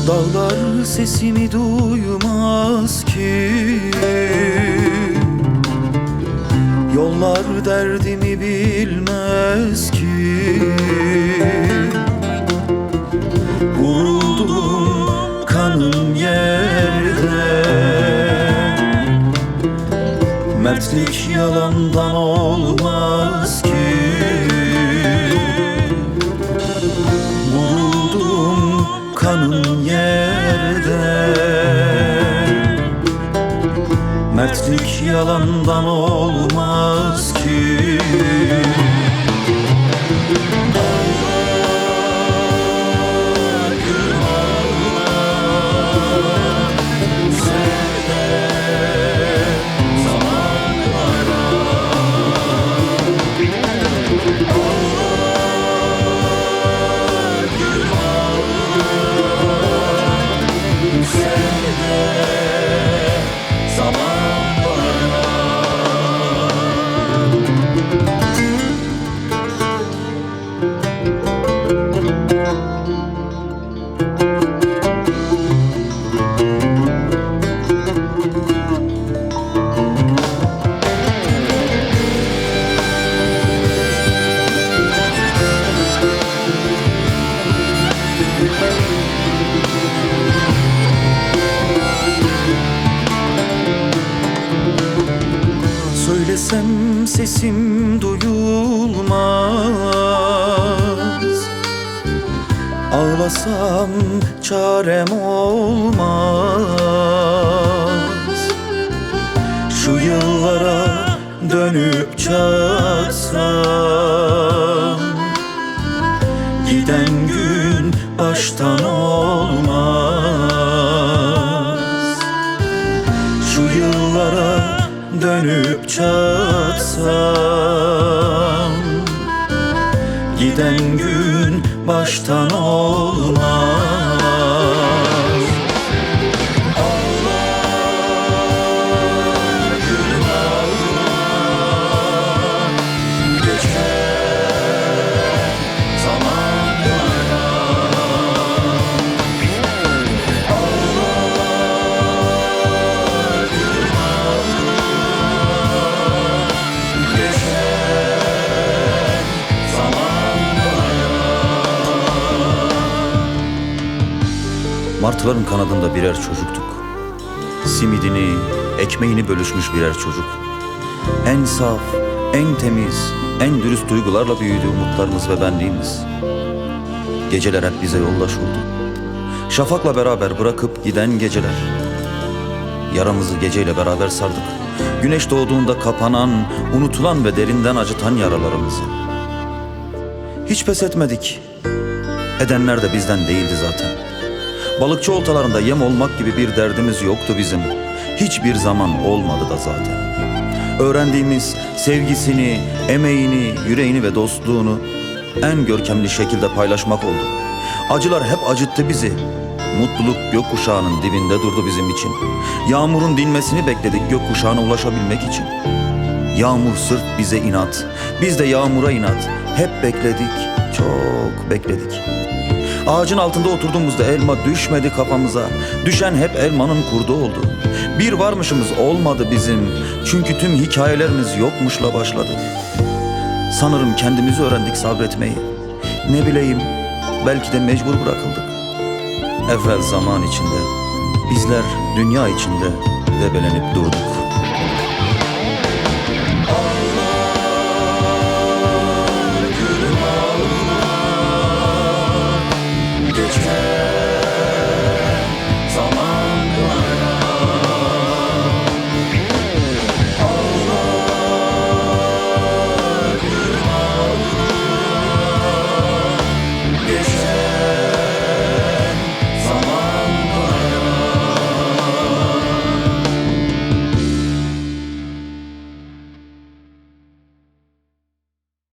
Dağlar sesimi duymaz ki, yollar derdimi bilmez ki. Vuruldum kanım yerde, mertlik yalandan olmaz ki. Vuruldum kanım yerde, mertlik yalandan olmaz ki. Söylesem sesim duyulmaz, ağlasam çarem olmaz. Şu yıllara dönüp çatsam, giden gün baştan olmaz. Şu yıllara dönüp çatsam, giden gün baştan olmaz. Martıların kanadında birer çocuktuk. Simidini, ekmeğini bölüşmüş birer çocuk. En saf, en temiz, en dürüst duygularla büyüdü umutlarımız ve benliğimiz. Geceler hep bize yoldaş oldu. Şafakla beraber bırakıp giden geceler. Yaramızı geceyle beraber sardık. Güneş doğduğunda kapanan, unutulan ve derinden acıtan yaralarımızı. Hiç pes etmedik. Edenler de bizden değildi zaten. Balıkçı oltalarında yem olmak gibi bir derdimiz yoktu bizim. Hiçbir zaman olmadı da zaten. Öğrendiğimiz sevgisini, emeğini, yüreğini ve dostluğunu en görkemli şekilde paylaşmak oldu. Acılar hep acıttı bizi. Mutluluk gökkuşağının dibinde durdu bizim için. Yağmurun dinmesini bekledik gökkuşağına ulaşabilmek için. Yağmur sırf bize inat, biz de yağmura inat. Hep bekledik, çok bekledik. Ağacın altında oturduğumuzda elma düşmedi kafamıza. Düşen hep elmanın kurdu oldu. Bir varmışımız olmadı bizim. Çünkü tüm hikayelerimiz yokmuşla başladı. Sanırım kendimizi öğrendik sabretmeyi. Ne bileyim, belki de mecbur bırakıldık. Evvel zaman içinde, Bizler dünya içinde debelenip durduk.